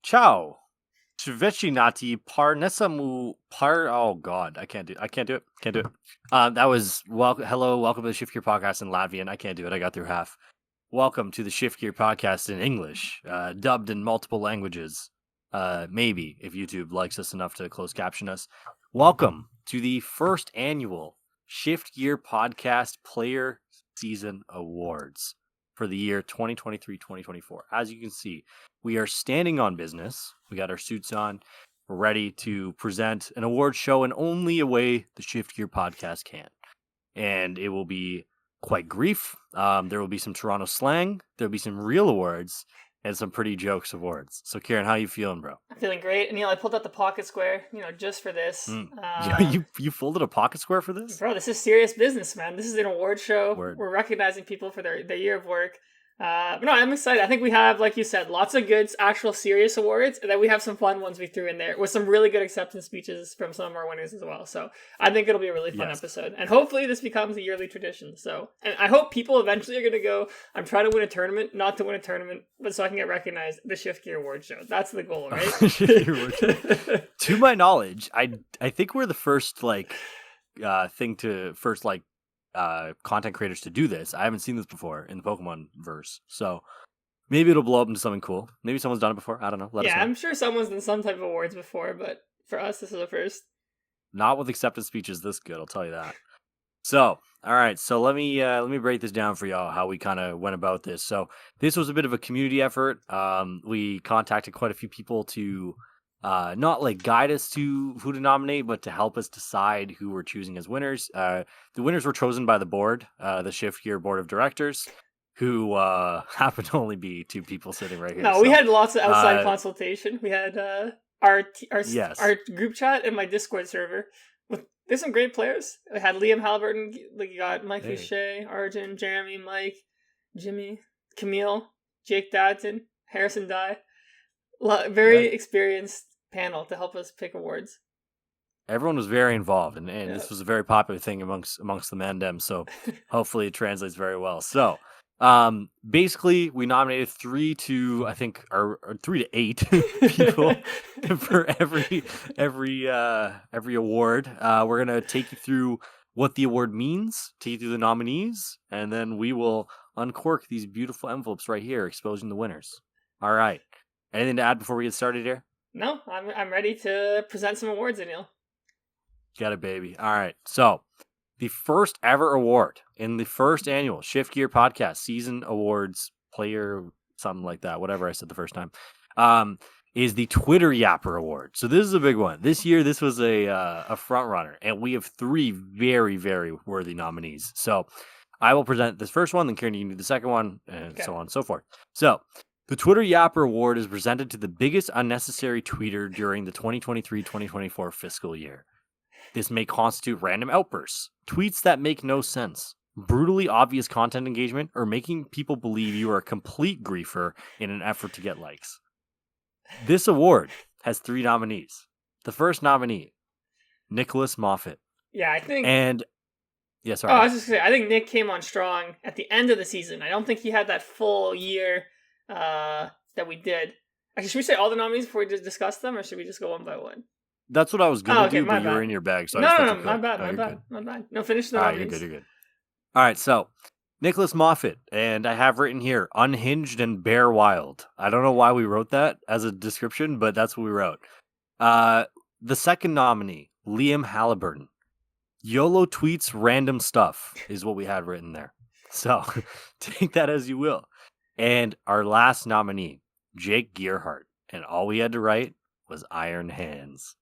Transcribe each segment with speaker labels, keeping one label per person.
Speaker 1: Ciao. Svecinati parnesamu par. Oh God, I can't do it. Can't do it. That was hello, welcome to the Shiftgear podcast in Latvian. I can't do it. I got through half. Welcome to the Shiftgear podcast in English, dubbed in multiple languages. Maybe if YouTube likes us enough to close caption us. Welcome to the first annual Shiftgear podcast Player Season Awards for the year 2023-2024. As you can see, we are standing on business. We got our suits on. We're ready to present an award show in only a way the Shiftgear podcast can. And it will be quite grief. There will be some Toronto slang. There'll be some real awards and some pretty jokes awards. So, Kieran, how you feeling, bro?
Speaker 2: I'm feeling great. And, I pulled out the pocket square, just for this.
Speaker 1: You folded a pocket square for this?
Speaker 2: Bro, this is serious business, man. This is an award show.
Speaker 1: Word.
Speaker 2: We're recognizing people for their year of work. But no, I'm excited. I think we have, like you said, lots of good, actual serious awards, and then we have some fun ones we threw in there with some really good acceptance speeches from some of our winners as well. So I think it'll be a really fun episode, and hopefully this becomes a yearly tradition. So, and I hope people eventually are going to go, I'm trying to win a tournament, not to win a tournament, but so I can get recognized the Shiftgear Award Show. That's the goal, right?
Speaker 1: To my knowledge, I think we're the first content creators to do this. I haven't seen this before in the Pokemon verse, so maybe it'll blow up into something cool. Maybe someone's done it before. I don't know. Let us know.
Speaker 2: I'm sure someone's done some type of awards before, but for us, this is the first.
Speaker 1: Not with acceptance speeches this good, I'll tell you that. So, all right. So let me break this down for y'all, how we kind of went about this. So this was a bit of a community effort. We contacted quite a few people to not like guide us to who to nominate, but to help us decide who we're choosing as winners. The winners were chosen by the board, the Shiftgear board of directors, who happen to only be two people sitting right here.
Speaker 2: No, we had lots of outside consultation. We had our group chat and my Discord server. There's some great players. We had Liam Halliburton. Like, you got Mike Shea, Arjun, Jeremy, Mike, Jimmy, Camille, Jake Dadton, Harrison Dye. Very experienced panel to help us pick awards.
Speaker 1: Everyone was very involved, and this was a very popular thing amongst the mandem, so hopefully it translates very well. So basically we nominated 3 to 8 people for every award. We're gonna take you through what the award means, take you through the nominees, and then we will uncork these beautiful envelopes right here, exposing the winners. All right. Anything to add before we get started here?
Speaker 2: No, I'm ready to present some awards, Anil.
Speaker 1: Got it, baby. All right. So, the first ever award in the first annual Shiftgear Podcast Season Awards Player, something like that, whatever I said the first time, is the Twitter Yapper Award. So this is a big one. This year, this was a front runner, and we have 3 very, very worthy nominees. So, I will present this first one, then Kieran, you can do the second one, and so on and so forth. So, the Twitter Yapper Award is presented to the biggest unnecessary tweeter during the 2023-2024 fiscal year. This may constitute random outbursts, tweets that make no sense, brutally obvious content engagement, or making people believe you are a complete griefer in an effort to get likes. This award has 3 nominees. The first nominee, Nicholas Moffat.
Speaker 2: Yeah, I think...
Speaker 1: sorry.
Speaker 2: I was just going to say, I think Nick came on strong at the end of the season. I don't think he had that full year that we did. Actually, should we say all the nominees before we just discuss them, or should we just go one by one?
Speaker 1: That's what I was going to do, but you were in your bag, so
Speaker 2: no, my bad. No, finish the nominees.
Speaker 1: You're good. All right, so Nicholas Moffat, and I have written here, unhinged and bare wild. I don't know why we wrote that as a description, but that's what we wrote. The second nominee, Liam Halliburton. YOLO tweets random stuff is what we had written there. So take that as you will. And our last nominee, Jake Gearhart. And all we had to write was Iron Hands.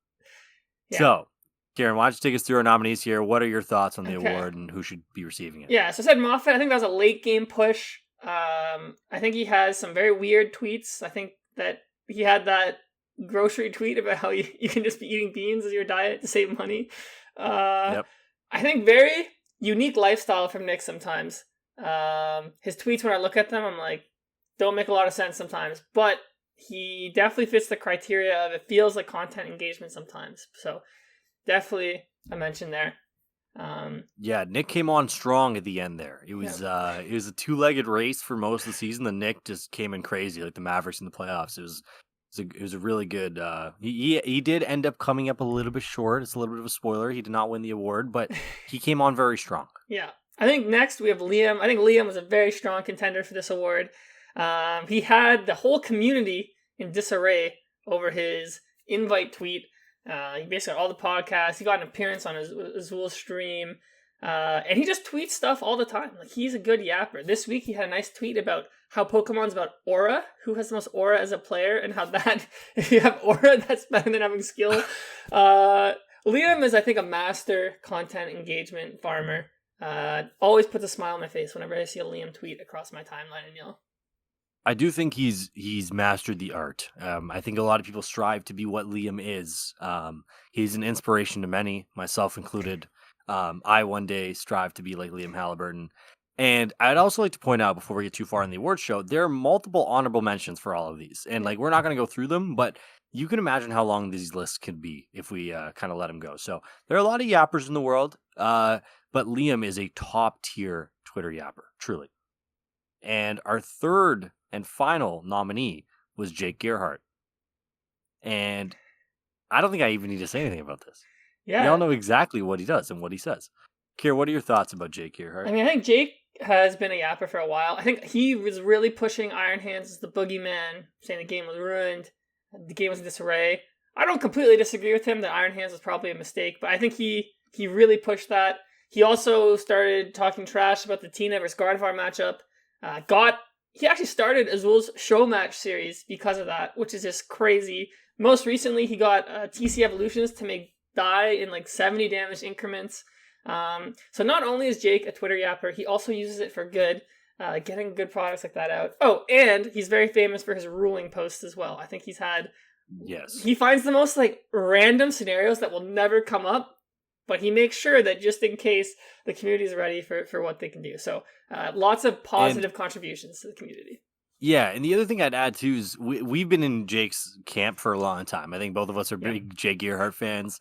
Speaker 1: Yeah. So, Kieran, why don't you take us through our nominees here? What are your thoughts on the award and who should be receiving it?
Speaker 2: Yeah, so I said Moffat. I think that was a late game push. I think he has some very weird tweets. I think that he had that grocery tweet about how you can just be eating beans as your diet to save money. Yep. I think very unique lifestyle from Nick sometimes. His tweets, when I look at them, I'm like, don't make a lot of sense sometimes, but he definitely fits the criteria of it feels like content engagement sometimes. So definitely a mention there.
Speaker 1: Nick came on strong at the end there. It was a 2-legged race for most of the season. The Nick just came in crazy, like the Mavericks in the playoffs. It was It was a really good. He did end up coming up a little bit short. It's a little bit of a spoiler. He did not win the award, but he came on very strong.
Speaker 2: Yeah. I think next we have Liam. I think Liam was a very strong contender for this award. He had the whole community in disarray over his invite tweet. He basically got all the podcasts. He got an appearance on Azul's stream. And he just tweets stuff all the time. Like, he's a good yapper. This week he had a nice tweet about how Pokemon's about aura, who has the most aura as a player, and how that, if you have aura, that's better than having skill. Liam is, I think, a master content engagement farmer. Always puts a smile on my face whenever I see a Liam tweet across my timeline, Neil.
Speaker 1: I do think he's mastered the art. I think a lot of people strive to be what Liam is. He's an inspiration to many, myself included. I one day strive to be like Liam Halliburton. And I'd also like to point out, before we get too far in the awards show, there are multiple honorable mentions for all of these. And like, we're not going to go through them, but you can imagine how long these lists could be if we kind of let them go. So there are a lot of yappers in the world, but Liam is a top tier Twitter yapper, truly. And our third and final nominee was Jake Gerhardt. And I don't think I even need to say anything about this.
Speaker 2: Yeah.
Speaker 1: We all know exactly what he does and what he says. Kier, what are your thoughts about Jake Gerhardt?
Speaker 2: I mean, I think Jake has been a yapper for a while. I think he was really pushing Iron Hands as the boogeyman, saying the game was ruined, the game was in disarray. I don't completely disagree with him that Iron Hands was probably a mistake, but I think he really pushed that. He also started talking trash about the Tina versus Gardevoir matchup. He actually started Azul's show match series because of that, which is just crazy. Most recently, he got TC Evolutions to make die in like 70 damage increments. So not only is Jake a Twitter yapper, he also uses it for good, getting good products like that out. Oh, and he's very famous for his ruling posts as well. I think he's had...
Speaker 1: Yes.
Speaker 2: He finds the most like random scenarios that will never come up, but he makes sure that just in case the community is ready for what they can do. So lots of positive contributions to the community.
Speaker 1: Yeah, and the other thing I'd add too is we've been in Jake's camp for a long time. I think both of us are big Jake Gerhardt fans.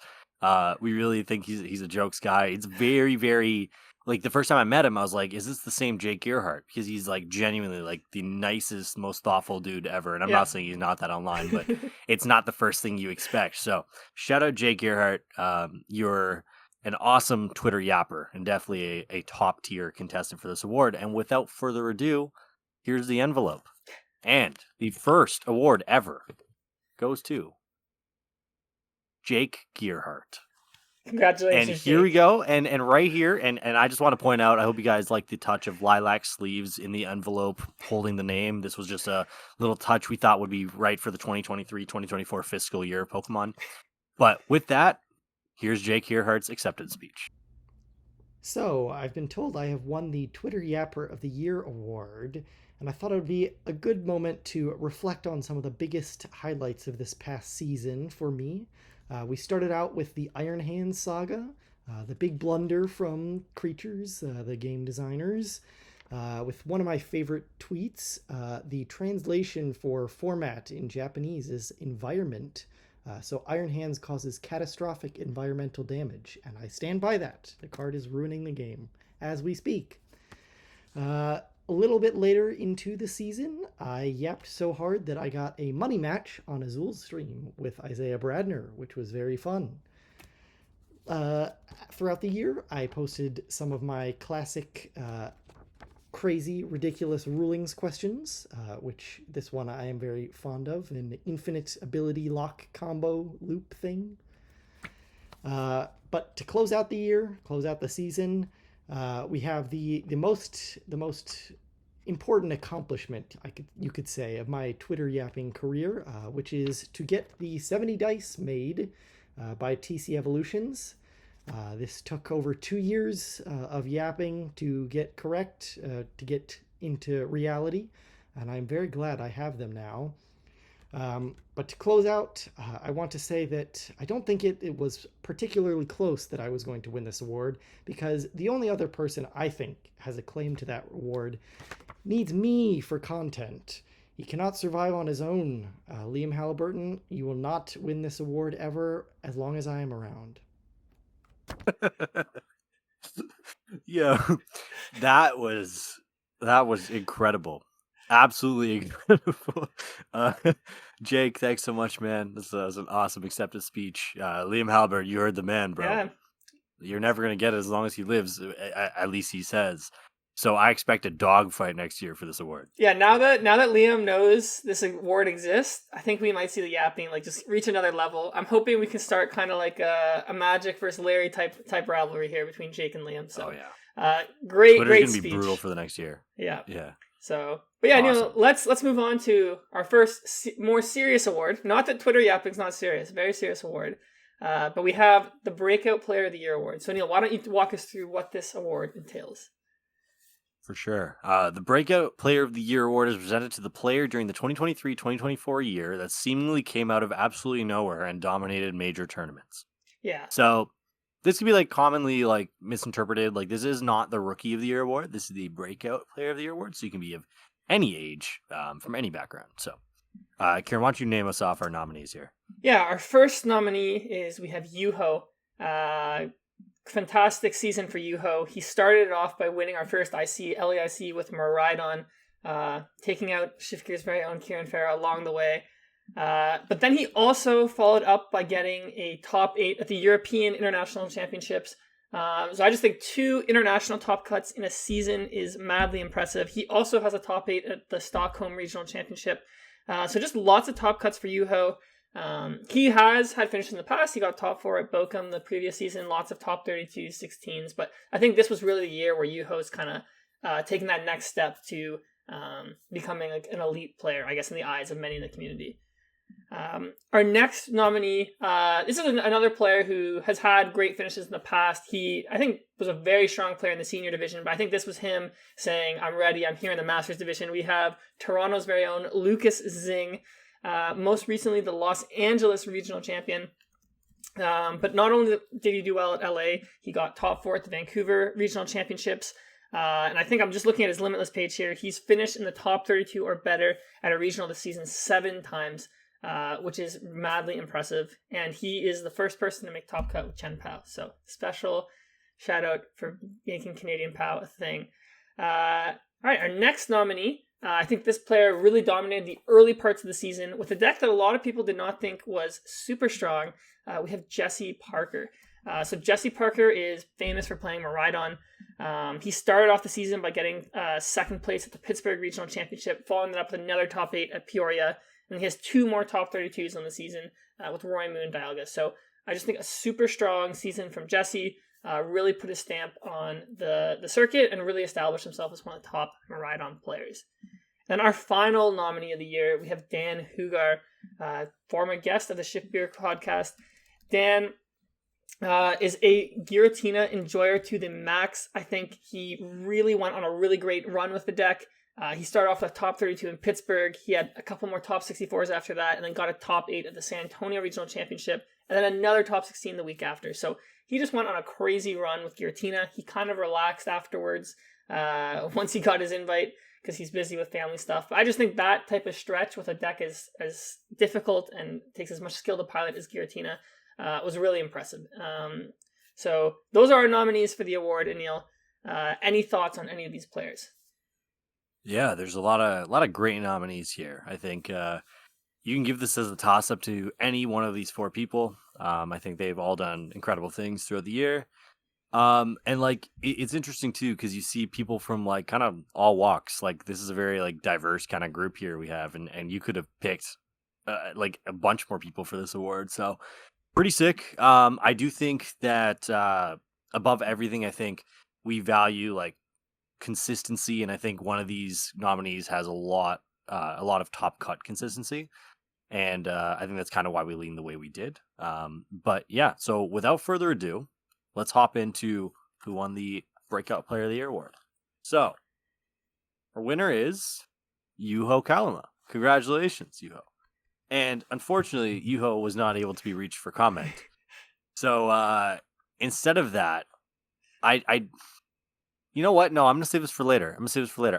Speaker 1: We really think he's a jokes guy. It's very, very, like, the first time I met him, I was like, is this the same Jake Gerhardt? Because he's like genuinely like the nicest, most thoughtful dude ever. And I'm not saying he's not that online, but it's not the first thing you expect. So shout out Jake Gerhardt. You're an awesome Twitter yapper and definitely a top tier contestant for this award. And without further ado, here's the envelope. And the first award ever goes to Jake Gerhardt.
Speaker 2: Congratulations.
Speaker 1: And here we go. And right here, and I just want to point out, I hope you guys like the touch of lilac sleeves in the envelope holding the name. This was just a little touch we thought would be right for the 2023-2024 fiscal year of Pokemon. But with that, here's Jake Gerhardt's acceptance speech.
Speaker 3: So, I've been told I have won the Twitter Yapper of the Year award, and I thought it would be a good moment to reflect on some of the biggest highlights of this past season for me. We started out with the Iron Hands saga, the big blunder from Creatures, the game designers, with one of my favorite tweets. The translation for format in Japanese is environment. So Iron Hands causes catastrophic environmental damage, and I stand by that. The card is ruining the game as we speak. A little bit later into the season, I yapped so hard that I got a money match on Azul's stream with Isaiah Bradner, which was very fun. Throughout the year, I posted some of my classic crazy, ridiculous rulings questions, which this one I am very fond of, an infinite ability lock combo loop thing. But to close out the year, close out the season, we have the most important accomplishment you could say of my Twitter yapping career, which is to get the 70 dice made by TC Evolutions. This took over 2 years of yapping to get correct, to get into reality, and I'm very glad I have them now. But to close out, I want to say that I don't think it was particularly close that I was going to win this award, because the only other person I think has a claim to that award needs me for content. He cannot survive on his own. Liam Halliburton, you will not win this award ever as long as I am around.
Speaker 1: Yeah, that was incredible. Absolutely incredible. Jake, thanks so much, man. This was an awesome acceptance speech. Liam Halbert, you heard the man, bro.
Speaker 2: Yeah.
Speaker 1: You're never going to get it as long as he lives, at least he says. So I expect a dogfight next year for this award.
Speaker 2: Yeah, now that Liam knows this award exists, I think we might see the yapping like just reach another level. I'm hoping we can start kind of like a Magic versus Larry type rivalry here between Jake and Liam. So, great
Speaker 1: Twitter's
Speaker 2: speech.
Speaker 1: Be brutal for the next year.
Speaker 2: Yeah.
Speaker 1: Yeah.
Speaker 2: So, but yeah,
Speaker 1: awesome.
Speaker 2: Neil, let's move on to our first more serious award. Not that Twitter yapping's not serious, very serious award. But we have the Breakout Player of the Year award. So, Neil, why don't you walk us through what this award entails?
Speaker 1: For sure. The Breakout Player of the Year award is presented to the player during the 2023-2024 year that seemingly came out of absolutely nowhere and dominated major tournaments.
Speaker 2: Yeah.
Speaker 1: So this could be like commonly like misinterpreted. Like this is not the Rookie of the Year award. This is the Breakout Player of the Year award. So you can be of any age, from any background. So, Kieran, why don't you name us off our nominees here?
Speaker 2: Yeah, our first nominee is we have Yuho. Fantastic season for Yuho. He started it off by winning our first LAIC with Miraidon, taking out Shiftgear's very own Kieran Farah along the way. But then he also followed up by getting a top 8 at the European International Championships. So I just think 2 international top cuts in a season is madly impressive. He also has a top 8 at the Stockholm Regional Championship. So just lots of top cuts for Yuho. He has had finishes in the past. He got top 4 at Bochum the previous season, lots of top 32s, 16s, but I think this was really the year where Yuho's kind of taking that next step to becoming like an elite player, I guess, in the eyes of many in the community. Our next nominee, this is another player who has had great finishes in the past. He, I think, was a very strong player in the senior division, but I think this was him saying, I'm ready, I'm here in the Masters division. We have Toronto's very own Lucas Zing, most recently the Los Angeles regional champion. But not only did he do well at LA, he got top 4 at the Vancouver regional championships. And I think I'm just looking at his Limitless page here. He's finished in the top 32 or better at a regional this season 7 times, which is madly impressive. And he is the first person to make top cut with Chen Pao. So special shout out for making Canadian Pao a thing. All right, our next nominee. I think this player really dominated the early parts of the season with a deck that a lot of people did not think was super strong. We have Jesse Parker. So Jesse Parker is famous for playing Miraidon. He started off the season by getting second place at the Pittsburgh Regional Championship, following that up with another top 8 at Peoria. And he has 2 more top 32s on the season with Roy Moon Dialga. So I just think a super strong season from Jesse. Really put his stamp on the circuit and really established himself as one of the top Miraidon players. Then our final nominee of the year, we have Dan Hugar, former guest of the Shiftgear podcast. Dan is a Giratina enjoyer to the max. I think he really went on a really great run with the deck. He started off with top 32 in Pittsburgh. He had a couple more top 64s after that, and then got a top 8 at the San Antonio Regional Championship, and then another top 16 the week after. So he just went on a crazy run with Giratina. He kind of relaxed afterwards once he got his invite because he's busy with family stuff. But I just think that type of stretch with a deck as difficult and takes as much skill to pilot as Giratina was really impressive. So those are our nominees for the award, Anil. Any thoughts on any of these players?
Speaker 1: Yeah, there's a lot of great nominees here. I think you can give this as a toss-up to any one of these 4 people. I think they've all done incredible things throughout the year. And like it's interesting too because you see people from like kind of all walks. Like this is a very like diverse kind of group here we have, and you could have picked like a bunch more people for this award. So pretty sick. I do think that above everything, I think we value like consistency, and I think one of these nominees has a lot of top cut consistency. And I think that's kind of why we lean the way we did. But yeah, so without further ado, let's hop into who won the Breakout Player of the Year award. So, our winner is Yuho Kalama. Congratulations, Yuho. And unfortunately, Yuho was not able to be reached for comment. So, instead of that, I you know what? No, I'm gonna save this for later.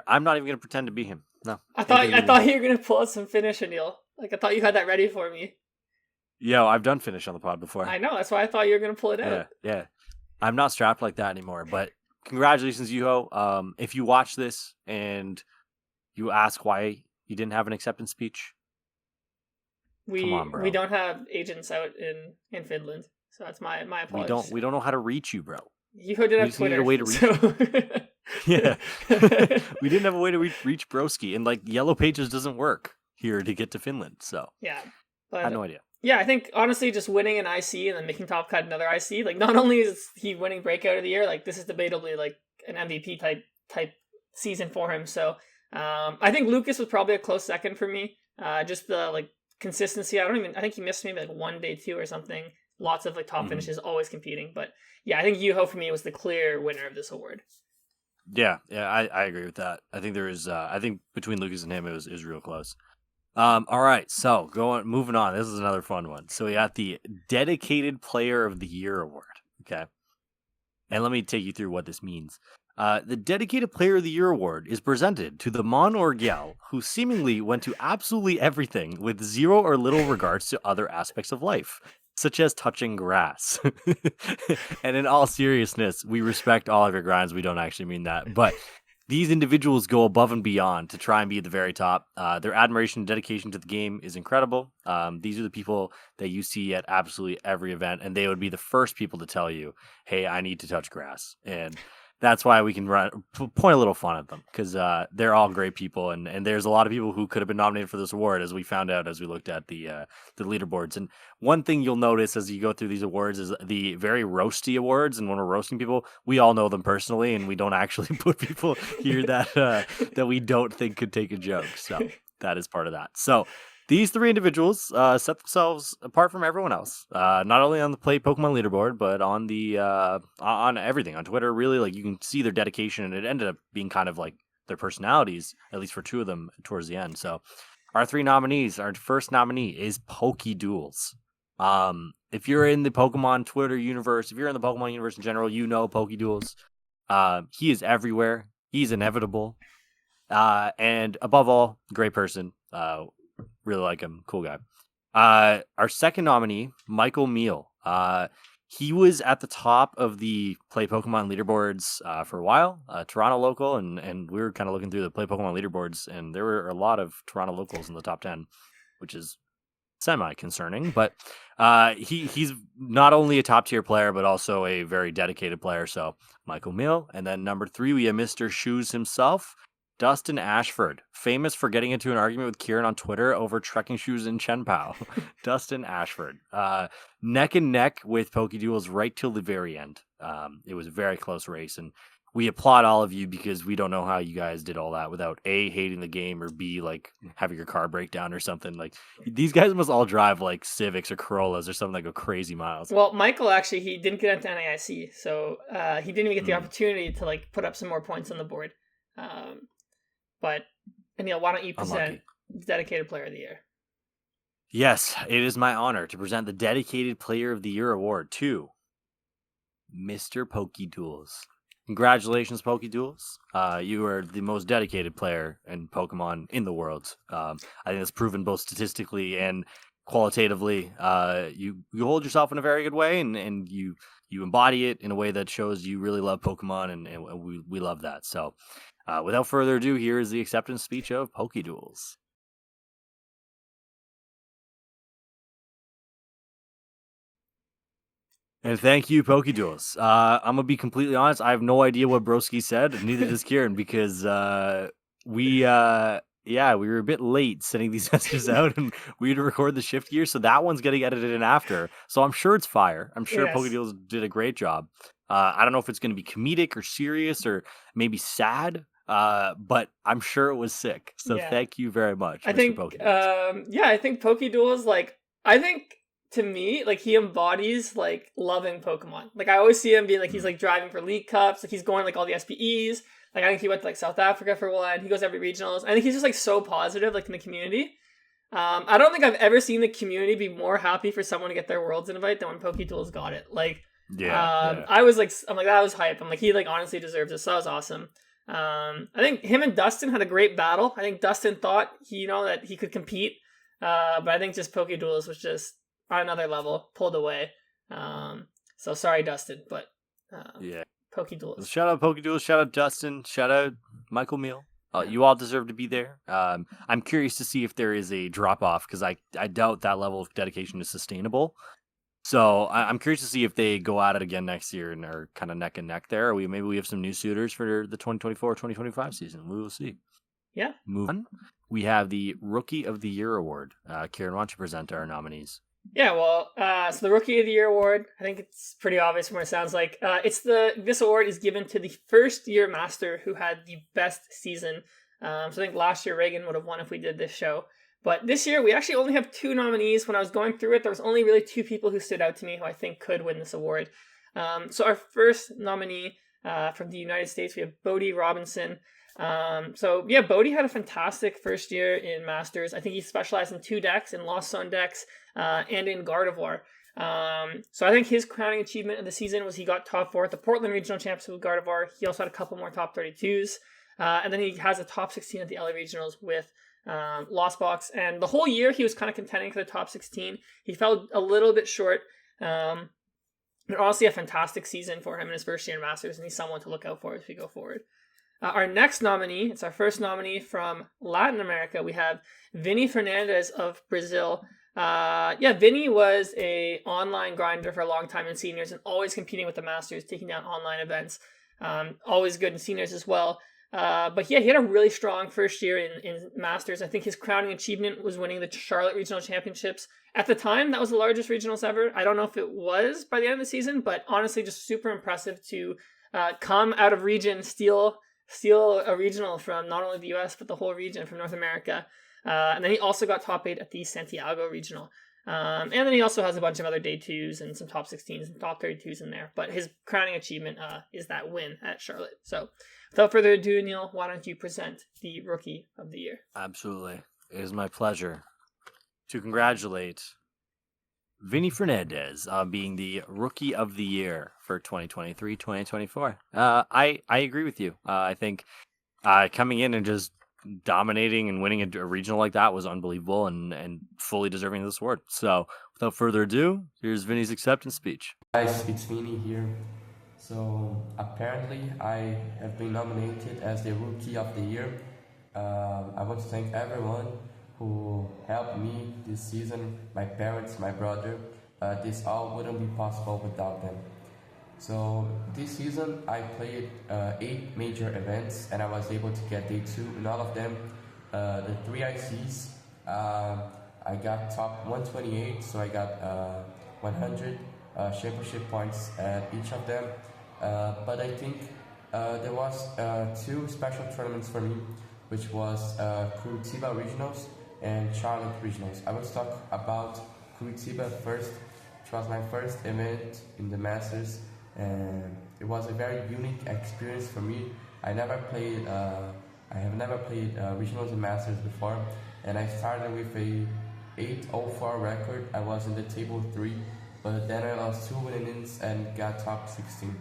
Speaker 1: I'm not even gonna pretend to be him. No.
Speaker 2: I thought you were gonna pull out some finish, Anil. Like I thought you had that ready for me.
Speaker 1: Yo, I've done finish on the pod before.
Speaker 2: I know, that's why I thought you were gonna pull it out.
Speaker 1: Yeah. I'm not strapped like that anymore, but congratulations, Yuho. If you watch this and you ask why you didn't have an acceptance speech,
Speaker 2: We
Speaker 1: on, bro.
Speaker 2: we don't have agents out in Finland, so that's my apologies.
Speaker 1: We don't know how to reach you, bro.
Speaker 2: You didn't have
Speaker 1: just needed
Speaker 2: Twitter.
Speaker 1: a way to reach
Speaker 2: so...
Speaker 1: Yeah. We didn't have a way to reach Broski, and like Yellow Pages doesn't work here to get to Finland, so
Speaker 2: yeah,
Speaker 1: I
Speaker 2: but
Speaker 1: had no idea.
Speaker 2: yeah, I think honestly, just winning an IC and then making top cut another IC, like not only is he winning Breakout of the Year, like this is debatably like an MVP type season for him. So I think Lucas was probably a close second for me. Just the like consistency. I think he missed maybe like one day two or something. Lots of like top finishes, always competing. But yeah, I think Yuho for me was the clear winner of this award.
Speaker 1: Yeah, I agree with that. I think there is. I think between Lucas and him, it was real close. All right, so moving on. This is another fun one. So we got the Dedicated Player of the Year award. Okay, and let me take you through what this means. The Dedicated Player of the Year award is presented to the Mon Orgiel, who seemingly went to absolutely everything with zero or little regards to other aspects of life, such as touching grass. And in all seriousness, we respect all of your grinds. We don't actually mean that, but these individuals go above and beyond to try and be at the very top. Their admiration and dedication to the game is incredible. These are the people that you see at absolutely every event, and they would be the first people to tell you, hey, I need to touch grass. And that's why we can point a little fun at them, because they're all great people, and there's a lot of people who could have been nominated for this award, as we found out as we looked at the leaderboards. And one thing you'll notice as you go through these awards is the very roasty awards, and when we're roasting people, we all know them personally, and we don't actually put people here that we don't think could take a joke. So that is part of that. So these three individuals set themselves apart from everyone else, not only on the Play Pokemon leaderboard, but on the on everything on Twitter. Really, like you can see their dedication, and it ended up being kind of like their personalities, at least for two of them towards the end. So our three nominees, our first nominee is Pokéduels. If you're in the Pokemon Twitter universe, if you're in the Pokemon universe in general, you know Pokéduels. He is everywhere. He's inevitable, and above all, great person. Really like him. Cool guy. Our second nominee, Michael Meal. He was at the top of the Play Pokemon leaderboards for a while, Toronto local, and we were kind of looking through the Play Pokemon leaderboards, and there were a lot of Toronto locals in the top 10, which is semi-concerning, but he's not only a top-tier player, but also a very dedicated player, so Michael Meal. And then number 3, we have Mr. Shoes himself, Dustin Ashford, famous for getting into an argument with Kieran on Twitter over trekking shoes in Chenpao. Dustin Ashford, neck and neck with Pokéduels right till the very end. It was a very close race, and we applaud all of you because we don't know how you guys did all that without A, hating the game, or B, like having your car break down or something. Like these guys must all drive like Civics or Corollas or something that go crazy miles.
Speaker 2: Well, Michael actually, he didn't get into NAIC, so he didn't even get the opportunity to like put up some more points on the board. But Anil, why don't you present Dedicated Player of the Year?
Speaker 1: Yes, it is my honor to present the Dedicated Player of the Year award to Mr. Pokéduels. Congratulations, Pokéduels. You are the most dedicated player in Pokemon in the world. I think that's proven both statistically and qualitatively. You hold yourself in a very good way, and you embody it in a way that shows you really love Pokemon, and we love that. So without further ado, here is the acceptance speech of Pokéduels. And thank you, Pokéduels. I'm going to be completely honest. I have no idea what Broski said, and neither does Kieran, because we were a bit late sending these messages out, and we had to record the Shiftgear, so that one's getting edited in after. So I'm sure it's fire. I'm sure
Speaker 2: Yes.
Speaker 1: Pokéduels did a great job. I don't know if it's going to be comedic or serious or maybe sad, but I'm sure it was sick. So thank you very much,
Speaker 2: I
Speaker 1: Mr.
Speaker 2: think,
Speaker 1: Pokéduels.
Speaker 2: I think Pokéduels, like, I think to me, like, he embodies like loving Pokemon. Like, I always see him being like, he's like driving for League Cups, like he's going like all the SPEs. Like, I think he went to like South Africa for one. He goes every regionals. I think he's just like so positive, like in the community. I don't think I've ever seen the community be more happy for someone to get their Worlds invite than when Pokéduels got it. Like, I was like, I'm like, that was hype. I'm like, he like honestly deserves it. So that was awesome. I think him and Dustin had a great battle. I think Dustin thought that he could compete, but I think just Pokéduels was just on another level, pulled away. So sorry, Dustin, but Pokéduels.
Speaker 1: Shout out Pokéduels, shout out Dustin, shout out Michael Meal. You all deserve to be there. I'm curious to see if there is a drop off because I doubt that level of dedication is sustainable. So I'm curious to see if they go at it again next year and are kind of neck and neck there. Or maybe we have some new suitors for the 2024-2025 season. We will see.
Speaker 2: Yeah.
Speaker 1: Move on. We have the Rookie of the Year award. Kieran, why don't you present our nominees?
Speaker 2: Yeah, well, so the Rookie of the Year award, I think it's pretty obvious from what it sounds like. This award is given to the first year master who had the best season. So I think last year Reagan would have won if we did this show. But this year we actually only have 2 nominees. When I was going through it, there was only really 2 people who stood out to me who I think could win this award. So our first nominee from the United States, we have Bodie Robinson. Bodie had a fantastic first year in Masters. I think he specialized in 2 decks, in Lost Zone decks, and in Gardevoir. So I think his crowning achievement of the season was he got top 4 at the Portland Regional Championship with Gardevoir. He also had a couple more top 32s. And then he has a top 16 at the LA Regionals with Lost Box. And the whole year he was kind of contending for the top 16. He fell a little bit short. But honestly, a fantastic season for him in his first year in Masters, and he's someone to look out for as we go forward. Our next nominee, it's our first nominee from Latin America. We have Vinny Fernandez of Brazil. Vinny was a online grinder for a long time in seniors and always competing with the Masters, taking down online events. Always good in seniors as well. He had a really strong first year in Masters. I think his crowning achievement was winning the Charlotte Regional Championships. At the time, that was the largest regionals ever. I don't know if it was by the end of the season, but honestly, just super impressive to come out of region, steal a regional from not only the US, but the whole region from North America. And then he also got top 8 at the Santiago Regional. And then he also has a bunch of other day 2s and some top 16s and top 32s in there. But his crowning achievement is that win at Charlotte. So without further ado, Neil, why don't you present the Rookie of the Year?
Speaker 1: Absolutely. It is my pleasure to congratulate Vinny Fernandez on being the Rookie of the Year for 2023-2024. I agree with you. I think coming in and just dominating and winning a regional like that was unbelievable and fully deserving of this award. So without further ado, here's Vinny's acceptance speech.
Speaker 4: Guys, it's Vinny here. So apparently I have been nominated as the Rookie of the Year. I want to thank everyone who helped me this season, my parents, my brother. This all wouldn't be possible without them. So this season I played 8 major events and I was able to get day 2 in all of them. The 3 ICs, I got top 128, so I got 100 championship points at each of them. But I think there was 2 special tournaments for me, which was Curitiba Regionals and Charlotte Regionals. I will talk about Curitiba first, which was my first event in the Masters, and it was a very unique experience for me. I have never played regionals and Masters before, and I started with a 804 record. I was in the table 3, but then I lost 2 innings and got top 16.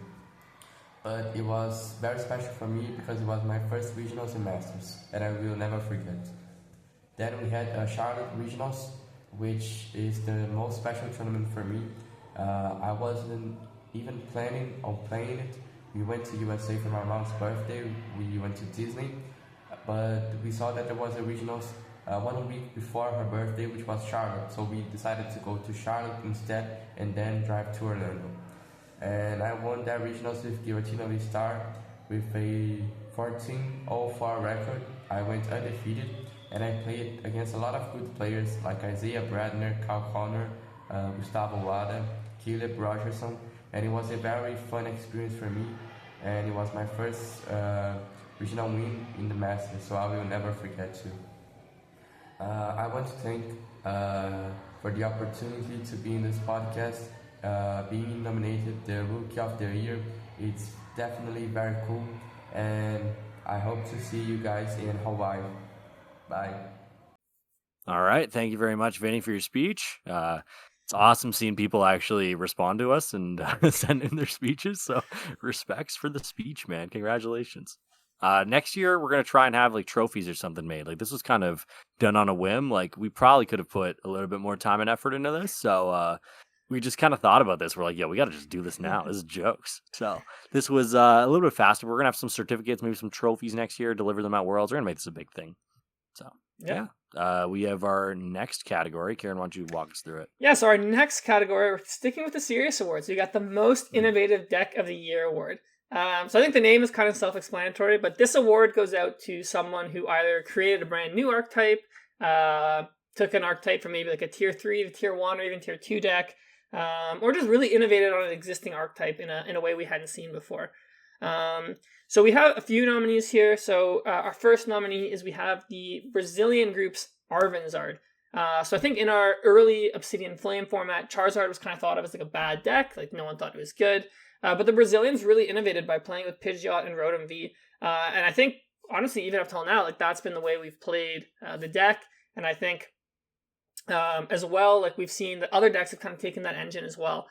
Speaker 4: But it was very special for me because it was my first regionals and Masters, and I will never forget. Then we had Charlotte Regionals, which is the most special tournament for me. I wasn't even planning on playing it. We went to USA for my mom's birthday. We went to Disney, but we saw that there was a regionals 1 week before her birthday, which was Charlotte. So we decided to go to Charlotte instead and then drive to Orlando. And I won that regionals with Giratina V-Star with a 1404 record. I went undefeated, and I played against a lot of good players like Isaiah Bradner, Kyle Connor, Gustavo Wada, Caleb Rogerson, and it was a very fun experience for me, and it was my first regional win in the Masters, so I will never forget too. I want to thank for the opportunity to be in this podcast, being nominated the Rookie of the Year. It's definitely very cool, and I hope to see you guys in Hawaii. Bye.
Speaker 1: All right. Thank you very much, Vinny, for your speech. It's awesome seeing people actually respond to us and send in their speeches. So respects for the speech, man. Congratulations. Next year, we're going to try and have like trophies or something made. Like this was kind of done on a whim. Like we probably could have put a little bit more time and effort into this. So we just kind of thought about this. We're like, yeah, we got to just do this now. This is jokes. So this was a little bit faster. We're going to have some certificates, maybe some trophies next year, deliver them at Worlds. We're going to make this a big thing. So, yeah. We have our next category. Karen, why don't you walk us through it?
Speaker 2: Yeah, so our next category, we're sticking with the serious awards. We got the Most Innovative Deck of the Year award. So I think the name is kind of self-explanatory, but this award goes out to someone who either created a brand new archetype, took an archetype from maybe like a tier 3 to tier 1 or even tier 2 deck, or just really innovated on an existing archetype in a way we hadn't seen before. So we have a few nominees here. So our first nominee is we have the Brazilian group's Arvinzard. So I think in our early Obsidian Flame format, Charizard was kind of thought of as like a bad deck. Like no one thought it was good. But the Brazilians really innovated by playing with Pidgeot and Rotom V. And I think, honestly, even up till now, like that's been the way we've played the deck. And I think as well, like we've seen that other decks have kind of taken that engine as well.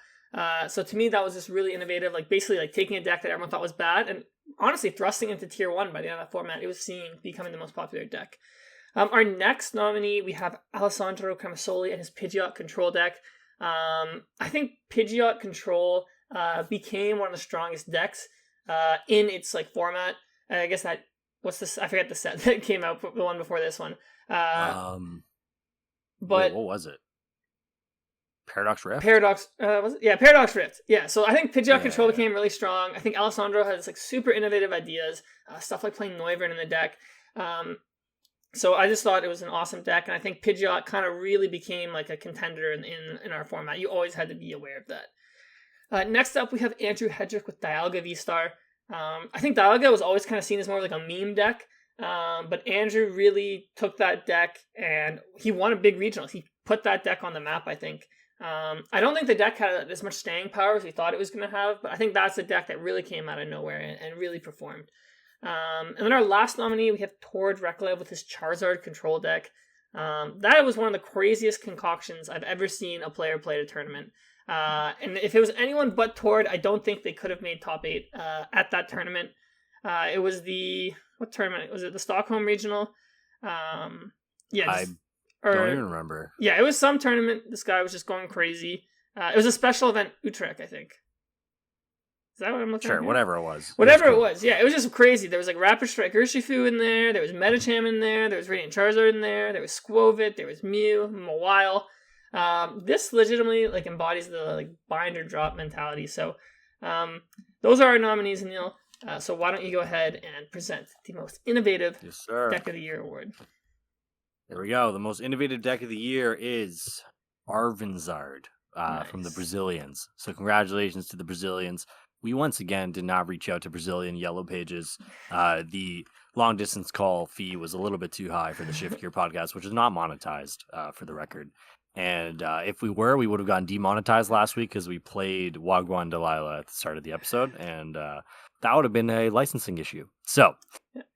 Speaker 2: So to me, that was just really innovative, like basically like taking a deck that everyone thought was bad and honestly thrusting into tier 1 by the end of that format. It was becoming the most popular deck. Our next nominee, we have Alessandro Camisoli and his Pidgeot control deck. I think Pidgeot control became one of the strongest decks in its like format. I guess that what's this? I forget the set that came out, the one before this one. But
Speaker 1: wait, what was it? Paradox Rift?
Speaker 2: Was it? Yeah, Paradox Rift. Yeah, so I think Pidgeot control became really strong. I think Alessandro has like super innovative ideas, stuff like playing Noivern in the deck. So I just thought it was an awesome deck, and I think Pidgeot kind of really became like a contender in our format. You always had to be aware of that. Next up, we have Andrew Hedrick with Dialga V-Star. I think Dialga was always kind of seen as more like a meme deck, but Andrew really took that deck, and he won a big regionals. He put that deck on the map, I think. I don't think the deck had as much staying power as we thought it was going to have, but I think that's the deck that really came out of nowhere and really performed. And then our last nominee, we have Tord Reklev with his Charizard control deck. That was one of the craziest concoctions I've ever seen a player play at a tournament. And if it was anyone but Tord, I don't think they could have made top 8 at that tournament. It was what tournament? Was it the Stockholm Regional?
Speaker 1: I don't even remember.
Speaker 2: Yeah, it was some tournament. This guy was just going crazy. It was a special event, Utrecht, I think. Is that what I'm looking at?
Speaker 1: Sure, whatever it was.
Speaker 2: Whatever it was. Yeah, it was just crazy. There was like Rapid Strike Urshifu in there. There was Medicham in there. There was Radiant Charizard in there. There was Skwovet. There was Mew, Mawile. This legitimately like embodies the like bind or drop mentality. So those are our nominees, Neil. So why don't you go ahead and present the most innovative Deck of the Year award?
Speaker 1: There we go. The most innovative deck of the year is Arvinzard from the Brazilians. So congratulations to the Brazilians. We once again did not reach out to Brazilian Yellow Pages. The long distance call fee was a little bit too high for the Shiftgear podcast, which is not monetized for the record. And if we were, we would have gotten demonetized last week because we played Wagwan Delilah at the start of the episode, and that would have been a licensing issue. So,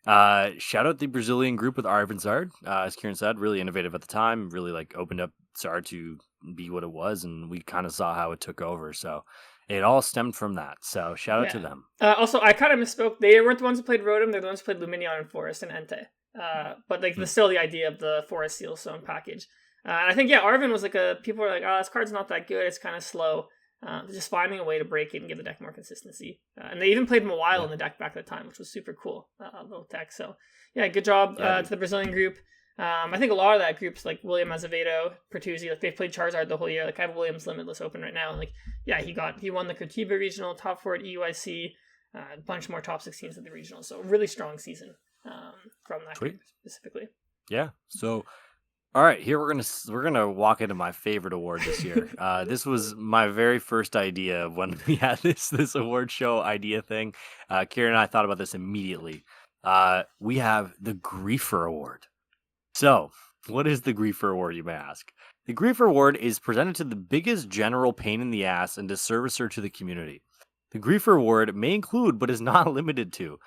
Speaker 1: shout out the Brazilian group with Arvinzard. As Kieran said, really innovative at the time, really like opened up Zard to be what it was, and we kind of saw how it took over. So, it all stemmed from that. So, shout out to them. Also,
Speaker 2: I kind of misspoke. They weren't the ones who played Rotom, they're the ones who played Luminion and Forest and Entei. But like, still the idea of the Forest Seal Stone package. And I think, Arvin was like people were like, oh, this card's not that good, it's kind of slow. Just finding a way to break it and give the deck more consistency. And they even played Mawile in the deck back at the time, which was super cool, little deck. So, good job to the Brazilian group. I think a lot of that group's like William Azevedo, Pertuzzi, like they've played Charizard the whole year. Like I have Williams Limitless open right now. And like, he won the Curitiba Regional, top 4 at EUIC, a bunch more top 16s at the regional. So really strong season from that group specifically. Yeah.
Speaker 1: So, all right, here we're gonna walk into my favorite award this year. This was my very first idea when we had this award show idea thing. Kieran and I thought about this immediately. We have the Griefer Award. So, what is the Griefer Award, you may ask? The Griefer Award is presented to the biggest general pain in the ass and disservicer to the community. The Griefer Award may include, but is not limited to,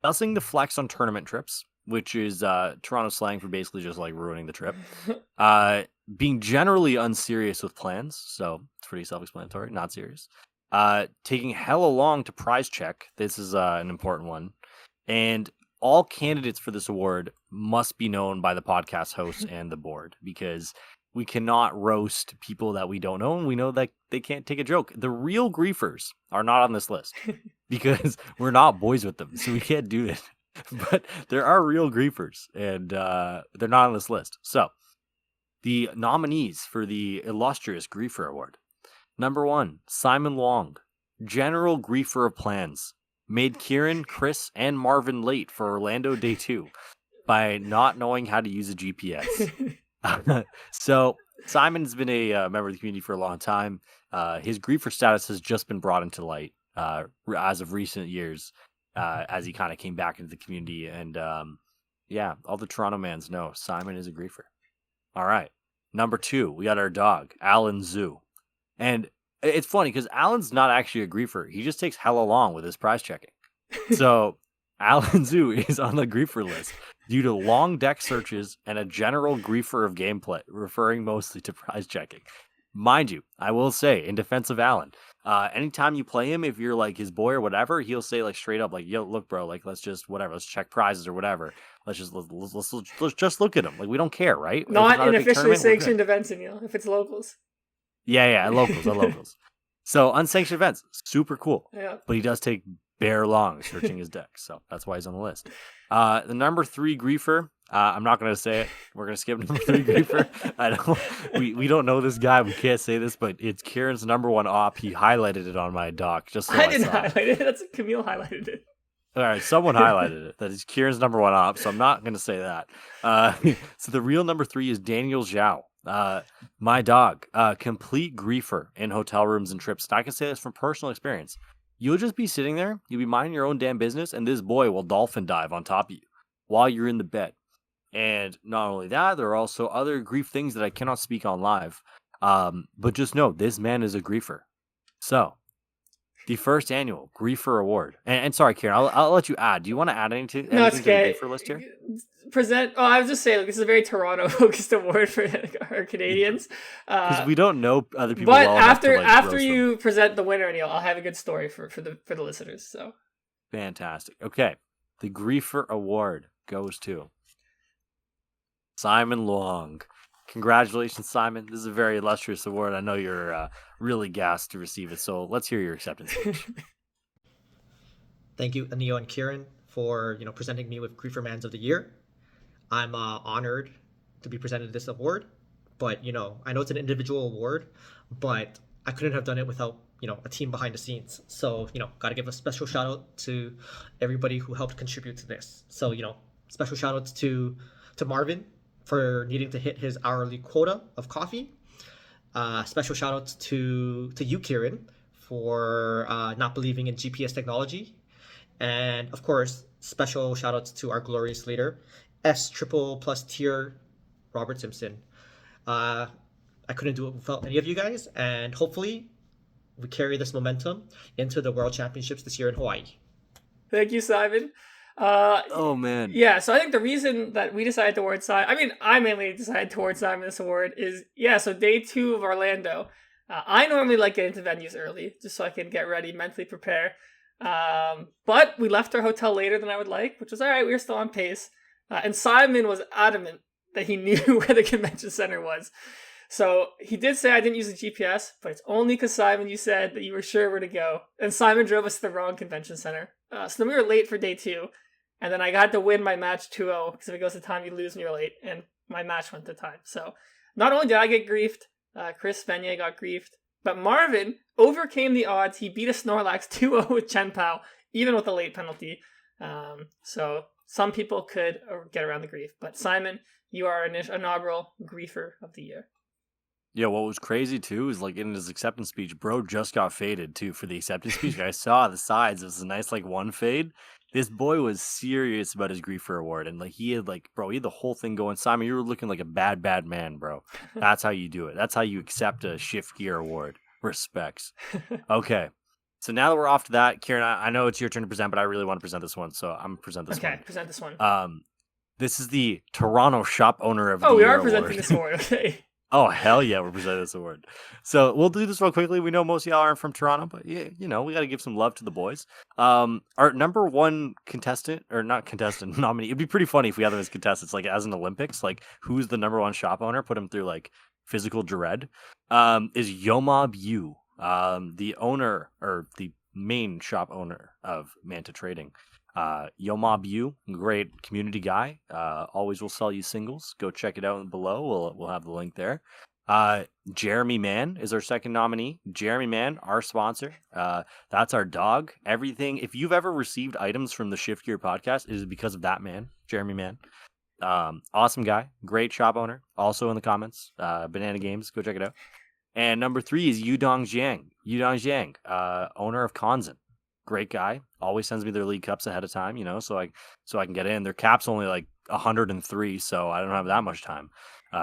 Speaker 1: sussing the flex on tournament trips, which is Toronto slang for basically just like ruining the trip. Being generally unserious with plans, so it's pretty self-explanatory, not serious. Taking hella long to prize check, this is an important one. And all candidates for this award must be known by the podcast host and the board, because we cannot roast people that we don't know, and we know that they can't take a joke. The real griefers are not on this list because we're not boys with them, so we can't do it. But there are real griefers, and they're not on this list. So, the nominees for the illustrious Griefer Award. Number 1, Simon Long, General Griefer of Plans. Made Kieran, Chris, and Marvin late for Orlando Day 2 by not knowing how to use a GPS. So Simon's been a member of the community for a long time. His griefer status has just been brought into light as of recent years, as he kind of came back into the community. And yeah, all the Toronto mans know Simon is a griefer. All right. Number 2, we got our dog, Alan Zoo. And it's funny because Alan's not actually a griefer. He just takes hella long with his prize checking. So Alan Zoo is on the griefer list due to long deck searches and a general griefer of gameplay, referring mostly to prize checking. Mind you, I will say, in defense of Alan, anytime you play him, if you're like his boy or whatever, he'll say like straight up, like, "Yo, look, bro, like let's just let's check prizes or whatever. Let's just look at him. Like we don't care, right?
Speaker 2: Not in officially sanctioned events, if it's locals.
Speaker 1: Yeah, locals. So unsanctioned events, super cool.
Speaker 2: Yeah,
Speaker 1: but he does take bare long searching his deck, so that's why he's on the list. The number 3 griefer, I'm not going to say it. We're going to skip number 3 griefer. We don't know this guy. We can't say this, but it's Kieran's number 1 op. He highlighted it on my doc. Just so
Speaker 2: I didn't highlight it. That's Camille highlighted it.
Speaker 1: All right, someone highlighted it. That is Kieran's number 1 op, so I'm not going to say that. So the real number 3 is Daniel Zhao. My dog, complete griefer in hotel rooms and trips. And I can say this from personal experience. You'll just be sitting there, you'll be minding your own damn business, and this boy will dolphin dive on top of you while you're in the bed. And not only that, there are also other grief things that I cannot speak on live. But just know, this man is a griefer. So, the first annual Griefer Award. And sorry, Kieran, I'll let you add. Do you want to add anything
Speaker 2: No, it's okay.
Speaker 1: to the Griefer list here?
Speaker 2: I was just saying, this is a very Toronto-focused award for our Canadians.
Speaker 1: Because we don't know other people.
Speaker 2: But
Speaker 1: well
Speaker 2: after you present the winner, Neil, I'll have a good story for the listeners. So
Speaker 1: fantastic. Okay, the Griefer Award goes to Simon Long. Congratulations, Simon. This is a very illustrious award. I know you're really gassed to receive it. So let's hear your acceptance speech.
Speaker 5: Thank you, Anio and Kieran, for presenting me with Griefer Mans of the Year. I'm honored to be presented this award, but I know it's an individual award, but I couldn't have done it without a team behind the scenes. So got to give a special shout out to everybody who helped contribute to this. So special shout outs to Marvin for needing to hit his hourly quota of coffee. Special shout outs to you, Kieran, for not believing in GPS technology. And of course, special shout outs to our glorious leader, S triple plus tier Robert Simpson. I couldn't do it without any of you guys, and hopefully we carry this momentum into the World Championships this year in Hawaii.
Speaker 2: Thank you, Simon.
Speaker 1: Oh man.
Speaker 2: Yeah, so I think the reason that we decided to award Simon, I mainly decided to award Simon this award is, so day 2 of Orlando. I normally like getting to venues early, just so I can get ready, mentally prepare. But we left our hotel later than I would like, which was all right. We were still on pace. And Simon was adamant that he knew where the convention center was. So he did say I didn't use the GPS, but it's only because, Simon, you said that you were sure where to go. And Simon drove us to the wrong convention center. So then we were late for day 2. And then I got to win my match 2-0, because if it goes to time, you lose and you're late. And my match went to time. So not only did I get griefed, Chris Venier got griefed, but Marvin overcame the odds. He beat a Snorlax 2-0 with Chen Pao, even with a late penalty. So some people could get around the grief. But Simon, you are an inaugural griefer of the year.
Speaker 1: Yeah, what was crazy too is like in his acceptance speech, bro just got faded too for the acceptance speech. I saw the sides. It was a nice like one fade. This boy was serious about his griefer award, and like he had the whole thing going. Simon, you were looking like a bad man, bro. That's how you do it. That's how you accept a Shiftgear award. Respects. Okay. So now that we're off to that, Kieran, I know it's your turn to present, but I really want to present this one, so I'm going to present this one.
Speaker 2: Okay, present this one.
Speaker 1: This is the Toronto Shop Owner of the Year
Speaker 2: Oh, we are
Speaker 1: award.
Speaker 2: presenting this award, okay.
Speaker 1: Oh, hell yeah, we're presenting this award. So we'll do this real quickly. We know most of y'all aren't from Toronto, but yeah, we got to give some love to the boys. Our number 1 contestant, or not contestant, nominee, it'd be pretty funny if we had them as contestants, like as an Olympics, like who's the number 1 shop owner, put him through like physical dread, is Yomob Yu, the owner or the main shop owner of Manta Trading. Yomob Yu, great community guy. Always will sell you singles. Go check it out below. We'll have the link there. Jeremy Mann is our second nominee. Jeremy Mann, our sponsor. That's our dog. Everything. If you've ever received items from the Shiftgear podcast, it is because of that man, Jeremy Mann. Awesome guy, great shop owner. Also in the comments, Banana Games, go check it out. And number 3 is Yudong Jiang, owner of Konzan. Great guy. Always sends me their league cups ahead of time, so I can get in. Their cap's only like 103, so I don't have that much time.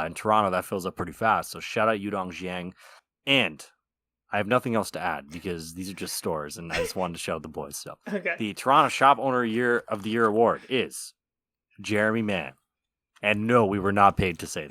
Speaker 1: In Toronto, that fills up pretty fast. So shout out Yudong Jiang. And I have nothing else to add because these are just stores, and I just wanted to shout out the boys. So
Speaker 2: Okay.
Speaker 1: the Toronto Shop Owner of the Year award is Jeremy Mann. And no, we were not paid to say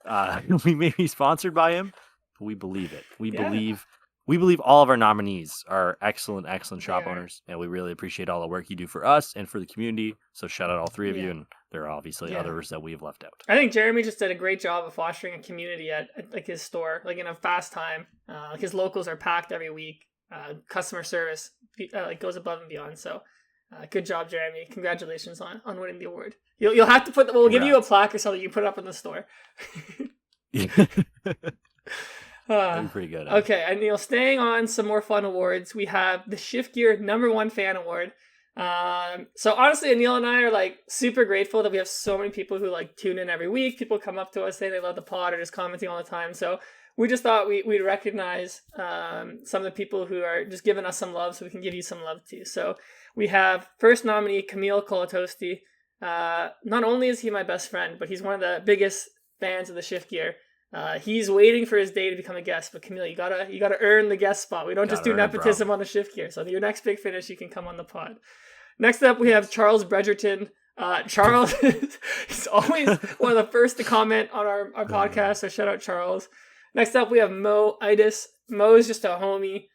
Speaker 1: that. We may be sponsored by him, but we believe it. We believe all of our nominees are excellent shop owners, and we really appreciate all the work you do for us and for the community. So shout out all 3 of you, and there are obviously others that we have left out.
Speaker 2: I think Jeremy just did a great job of fostering a community at like his store, like in a fast time. Like his locals are packed every week. Customer service like goes above and beyond. So good job, Jeremy. Congratulations on winning the award. You'll have to we'll give you a plaque or something you put up in the store.
Speaker 1: That'd be pretty good.
Speaker 2: Okay, and staying on some more fun awards, we have the Shiftgear #1 Fan Award. So honestly, Anil and I are like super grateful that we have so many people who like tune in every week. People come up to us saying they love the pod or just commenting all the time. So we just thought we'd recognize some of the people who are just giving us some love, so we can give you some love too. So we have first nominee Camille Kolatosti. Not only is he my best friend, but he's one of the biggest fans of the Shiftgear. He's waiting for his day to become a guest, but Camille, you gotta earn the guest spot. We don't just do nepotism on the Shiftgear. So your next big finish, you can come on the pod. Next up, we have Charles Bredgerton. Charles is always one of the first to comment on our podcast, so shout out Charles. Next up, we have Mo Itis. Mo is just a homie.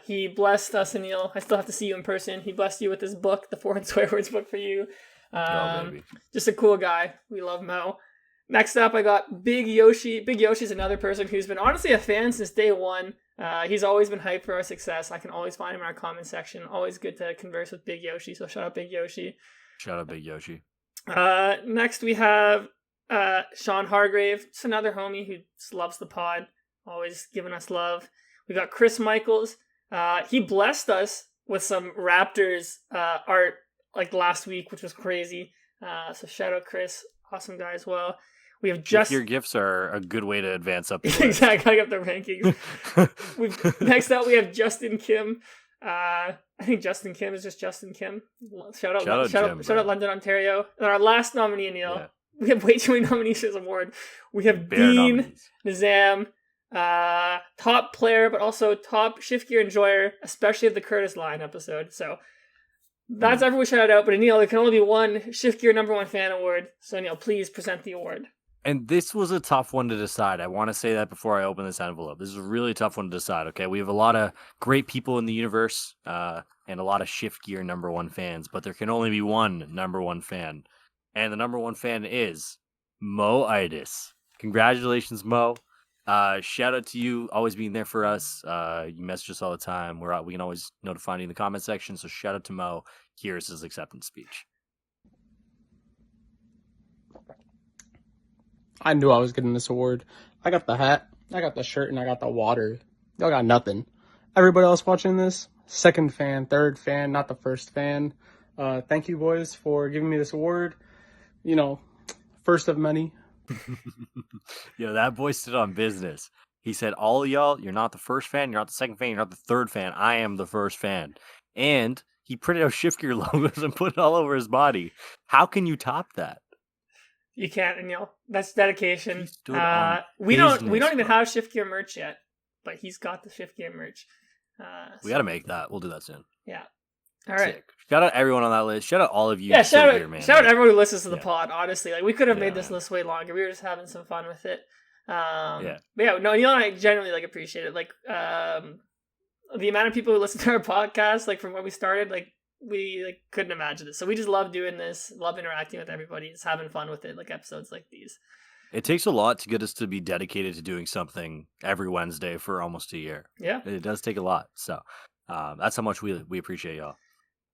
Speaker 2: He blessed us, Anil. I still have to see you in person. He blessed you with his book, the 4 Swear Words book for you. Just a cool guy. We love Mo. Next up, I got Big Yoshi. Big Yoshi's another person who's been honestly a fan since day one. He's always been hyped for our success. I can always find him in our comment section. Always good to converse with Big Yoshi, so shout out Big Yoshi.
Speaker 1: Shout out Big Yoshi.
Speaker 2: Next, we have Sean Hargrave. Just another homie who just loves the pod. Always giving us love. We got Chris Michaels. He blessed us with some Raptors art like last week, which was crazy. So shout out Chris. Awesome guy as well. We have
Speaker 1: your gifts are a good way to advance up.
Speaker 2: Exactly, up the rankings. Next up, we have Justin Kim. I think Justin Kim is just Justin Kim. Shout out London, Ontario. And our last nominee, Neil. We have way too many nominees for this award. We have Dean Nizam, top player, but also top Shiftgear enjoyer, especially of the Curtis Line episode. So that's everyone shout out. But Anil, there can only be one Shiftgear #1 Fan Award. So Anil, please present the award.
Speaker 1: And this was a tough one to decide. I want to say that before I open this envelope. This is a really tough one to decide, okay? We have a lot of great people in the universe and a lot of Shiftgear #1 fans, but there can only be one #1 fan. And the #1 fan is Mo Itis. Congratulations, Mo. Shout out to you, always being there for us. You message us all the time. We can always notify you in the comment section, so shout out to Mo. Here's his acceptance speech.
Speaker 6: I knew I was getting this award. I got the hat, I got the shirt, and I got the water. Y'all got nothing. Everybody else watching this, second fan, third fan, not the first fan. Thank you, boys, for giving me this award. First of many.
Speaker 1: That boy stood on business. He said, all of y'all, you're not the first fan, you're not the second fan, you're not the third fan. I am the first fan. And he printed out Shiftgear logos and put it all over his body. How can you top that?
Speaker 2: You can't, Anil. That's dedication. We don't even have Shiftgear merch yet, but he's got the Shiftgear merch.
Speaker 1: We got to make that. We'll do that soon.
Speaker 2: Yeah. All right.
Speaker 1: Sick. Shout out everyone on that list. Shout out all of you.
Speaker 2: Yeah, shout out everyone who listens to the
Speaker 1: Yeah.
Speaker 2: pod. Honestly, like we could have made this list way longer. We were just having some fun with it.
Speaker 1: Yeah.
Speaker 2: But yeah, no, Neil and I genuinely like appreciate it. Like the amount of people who listen to our podcast, like from when we started, like we like couldn't imagine this. So we just love doing this, love interacting with everybody, just having fun with it, like episodes like these.
Speaker 1: It takes a lot to get us to be dedicated to doing something every Wednesday for almost a year.
Speaker 2: Yeah.
Speaker 1: It does take a lot. So that's how much we appreciate y'all.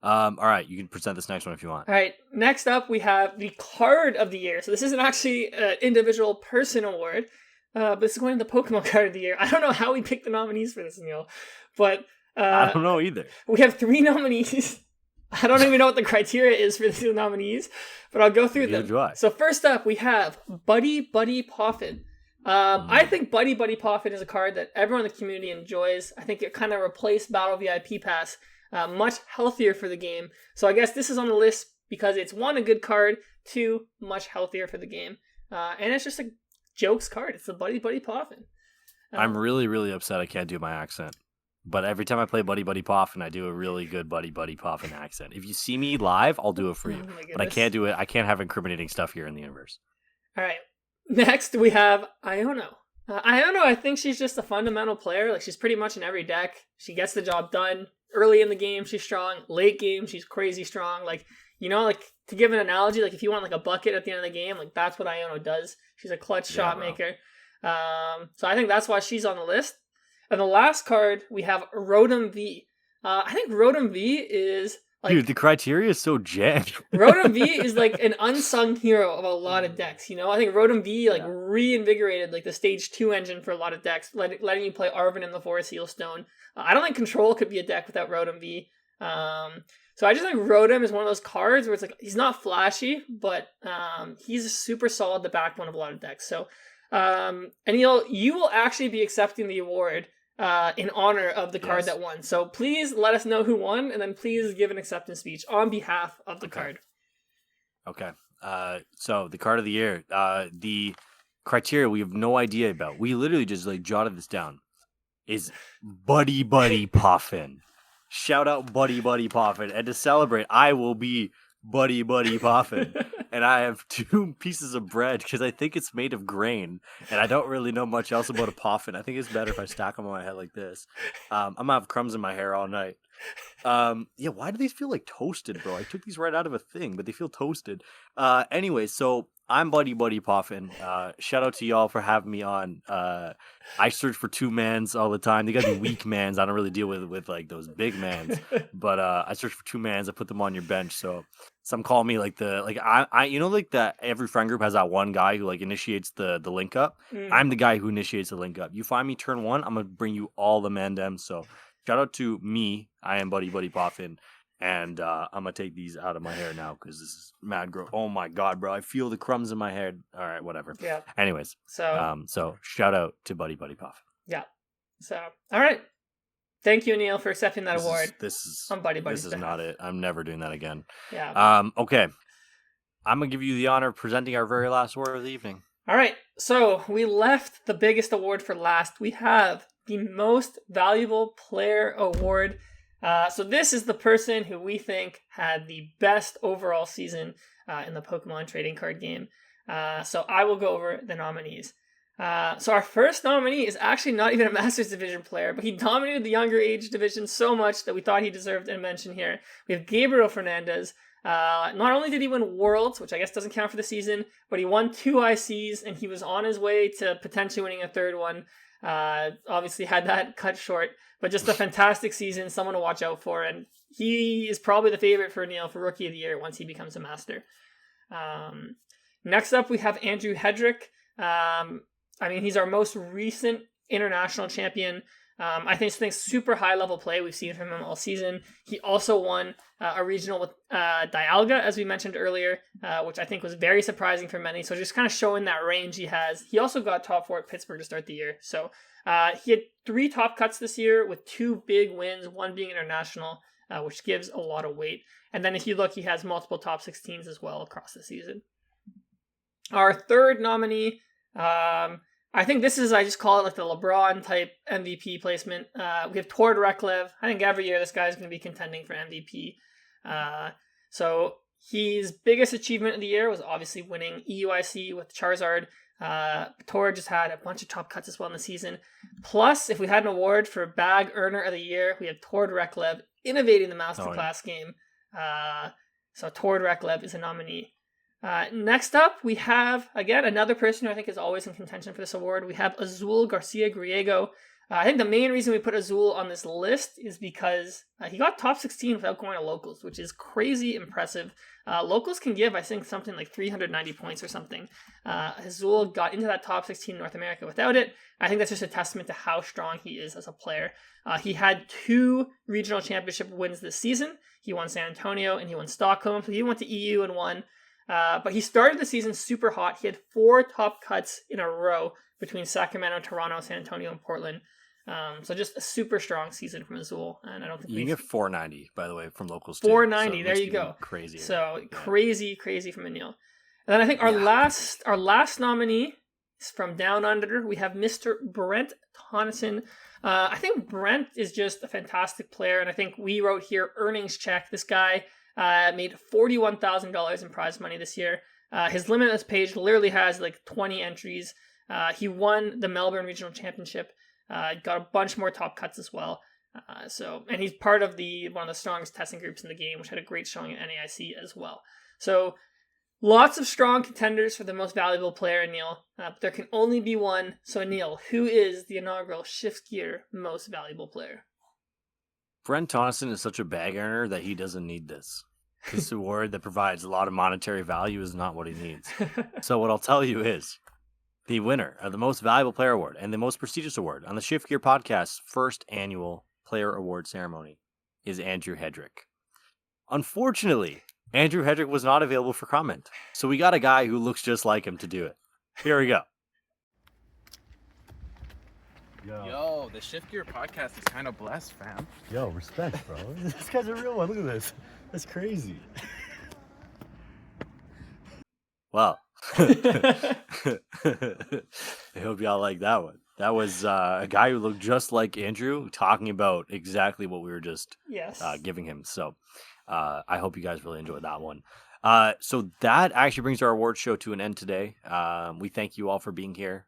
Speaker 1: All right, you can present this next one if you want.
Speaker 2: All right, next up we have the card of the year. So this isn't actually an individual person award, but it's going to the Pokemon card of the year. I don't know how we picked the nominees for this, Neil, but
Speaker 1: I don't know either.
Speaker 2: we have 3 nominees. I don't even know what the criteria is for the 2 nominees, but I'll go through
Speaker 1: Neither
Speaker 2: them.
Speaker 1: do I.
Speaker 2: So first up, we have Buddy Poffin. I think Buddy Poffin is a card that everyone in the community enjoys. I think it kind of replaced Battle VIP Pass. Much healthier for the game. So I guess this is on the list because it's 1, a good card, 2, much healthier for the game. And it's just a jokes card. It's the Buddy Poffin.
Speaker 1: I'm really, really upset I can't do my accent. But every time I play Buddy Poffin, I do a really good Buddy Poffin accent. If you see me live, I'll do it for you.
Speaker 2: Oh my
Speaker 1: But I
Speaker 2: goodness.
Speaker 1: can't do it. I can't have incriminating stuff here in the universe.
Speaker 2: All right. Next, we have Iono. Iono, I think she's just a fundamental player. Like, she's pretty much in every deck. She gets the job done. Early in the game, she's strong. Late game, she's crazy strong. Like, you know, like, to give an analogy, like, if you want, like, a bucket at the end of the game, like, that's what Iono does. She's a clutch
Speaker 1: Yeah,
Speaker 2: shot
Speaker 1: bro.
Speaker 2: maker. So I think that's why she's on the list. And the last card, we have Rotom V. I think Rotom V is, like...
Speaker 1: Dude, the criteria is so jammed.
Speaker 2: Rotom V is like an unsung hero of a lot of decks, you know? I think Rotom V like reinvigorated like the stage 2 engine for a lot of decks, letting you play Arven in the Forest Heal Stone. I don't think Control could be a deck without Rotom V. So I just think Rotom is one of those cards where it's like, he's not flashy, but he's super solid, the backbone of a lot of decks. So, and you will actually be accepting the award in honor of the card
Speaker 1: Yes.
Speaker 2: that won. So please let us know who won, and then please give an acceptance speech on behalf of the card.
Speaker 1: Okay. So the card of the year, the criteria we have no idea about. We literally just like jotted this down. Is Buddy Poffin. Shout out Buddy Poffin. And to celebrate, I will be Buddy Poffin. And I have 2 pieces of bread because I think it's made of grain. And I don't really know much else about a Poffin. I think it's better if I stack them on my head like this. I'm going to have crumbs in my hair all night. Yeah, why do these feel like toasted, bro? I took these right out of a thing, but they feel toasted. Anyway, so I'm Buddy Poffin. Shout out to y'all for having me on. I search for 2 mans all the time. They gotta be weak mans. I don't really deal with like those big mans. But I search for 2 mans. I put them on your bench. So some call me like I you know like that every friend group has that one guy who like initiates the link up. I'm the guy who initiates the link up. You find me turn 1, I'm gonna bring you all the mandems. So shout out to me. I am Buddy Poffin. And I'm going to take these out of my hair now because this is mad gross. Oh my God, bro. I feel the crumbs in my hair. All right, whatever.
Speaker 2: Yeah.
Speaker 1: Anyways, so shout out to Buddy Poffin.
Speaker 2: Yeah. So, all right. Thank you, Neil, for accepting that award.
Speaker 1: This is
Speaker 2: on Buddy
Speaker 1: This is not it. I'm never doing that again.
Speaker 2: Yeah.
Speaker 1: Okay. I'm going to give you the honor of presenting our very last award of the evening.
Speaker 2: All right. So we left the biggest award for last. We have the Most Valuable Player Award. So this is the person who we think had the best overall season in the Pokemon trading card game. So I will go over the nominees. So our first nominee is actually not even a Masters Division player, but he dominated the younger age division so much that we thought he deserved a mention here. We have Gabriel Fernandez. Not only did he win Worlds, which I guess doesn't count for the season, but he won 2 ICs, and he was on his way to potentially winning a 3rd one. Obviously had that cut short, but just a fantastic season, someone to watch out for, and he is probably the favorite for Neil for Rookie of the Year once he becomes a Master. Next up, we have Andrew Hedrick. He's our most recent international champion. I think super high level play. We've seen from him all season. He also won a regional with Dialga, as we mentioned earlier, which I think was very surprising for many. So just kind of showing that range he has. He also got top 4 at Pittsburgh to start the year. So he had 3 top cuts this year with 2 big wins, one being international, which gives a lot of weight. And then if you look, he has multiple top 16s as well across the season. Our third nominee, I think this is, I just call it like the LeBron type MVP placement. We have Tord Reklev. I think every year this guy's going to be contending for MVP. So his biggest achievement of the year was obviously winning EUIC with Charizard. Tord just had a bunch of top cuts as well in the season. Plus, if we had an award for Bag Earner of the Year, we have Tord Reklev innovating the Masterclass game. So Tord Reklev is a nominee. Next up, we have, again, another person who I think is always in contention for this award. We have Azul Garcia Griego. I think the main reason we put Azul on this list is because he got top 16 without going to locals, which is crazy impressive. Locals can give, I think, something like 390 points or something. Azul got into that top 16 in North America without it. I think that's just a testament to how strong he is as a player. He had 2 regional championship wins this season. He won San Antonio and he won Stockholm, so he went to EU and won. But he started the season super hot. He had 4 top cuts in a row between Sacramento, Toronto, San Antonio, and Portland. So just a super strong season from Azul, and I don't think
Speaker 1: you can get 490 by the way from locals too.
Speaker 2: 490, so there you go.
Speaker 1: Crazy.
Speaker 2: So yeah. crazy from Anil. And then I think our last nominee is from Down Under. We have Mr. Brent Tonneson. I think Brent is just a fantastic player, and I think we wrote here earnings check. This guy made $41,000 in prize money this year. His Limitless page literally has like 20 entries. He won the Melbourne Regional Championship. Got a bunch more top cuts as well. And he's part of one of the strongest testing groups in the game, which had a great showing at NAIC as well. So lots of strong contenders for the most valuable player, Anil. But there can only be one. So Anil, who is the inaugural Shiftgear most valuable player?
Speaker 1: Brent Tonneson is such a bag earner that he doesn't need this. This award that provides a lot of monetary value is not what he needs. So what I'll tell you is, the winner of the Most Valuable Player Award and the most prestigious award on the Shiftgear Podcast's first annual Player Award ceremony is Andrew Hedrick. Unfortunately, Andrew Hedrick was not available for comment, so we got a guy who looks just like him to do it. Here we go.
Speaker 7: Yo, the Shiftgear Podcast is kind of blessed, fam.
Speaker 8: Yo, respect, bro. This guy's a real one. Look at this. That's crazy.
Speaker 1: Well, I hope y'all like that one. That was a guy who looked just like Andrew talking about exactly what we were just giving him. So I hope you guys really enjoyed that one. So that actually brings our award show to an end today. We thank you all for being here.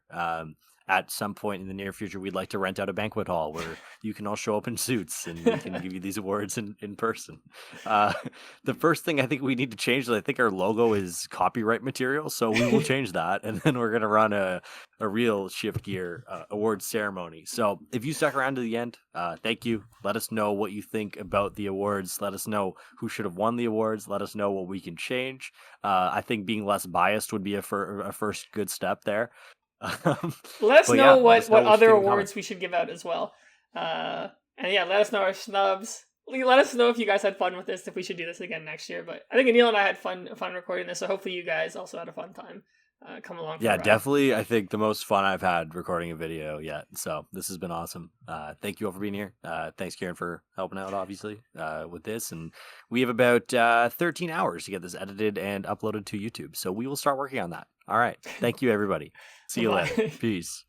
Speaker 1: At some point in the near future, we'd like to rent out a banquet hall where you can all show up in suits and we can give you these awards in person. The first thing I think we need to change is I think our logo is copyright material, so we will change that. And then we're going to run a real Shiftgear awards ceremony. So if you stuck around to the end, thank you. Let us know what you think about the awards. Let us know who should have won the awards. Let us know what we can change. I think being less biased would be a first good step there.
Speaker 2: Let us know what other awards we should give out as well. And yeah, let us know our snubs. Let us know if you guys had fun with this, if we should do this again next year. But I think Anil and I had fun recording this, so hopefully you guys also had a fun time. Come along.
Speaker 1: Yeah, definitely. I think the most fun I've had recording a video yet. So this has been awesome. Thank you all for being here. Thanks, Kieran, for helping out, obviously, with this. And we have about 13 hours to get this edited and uploaded to YouTube. So we will start working on that. All right. Thank you, everybody. See you later. Peace.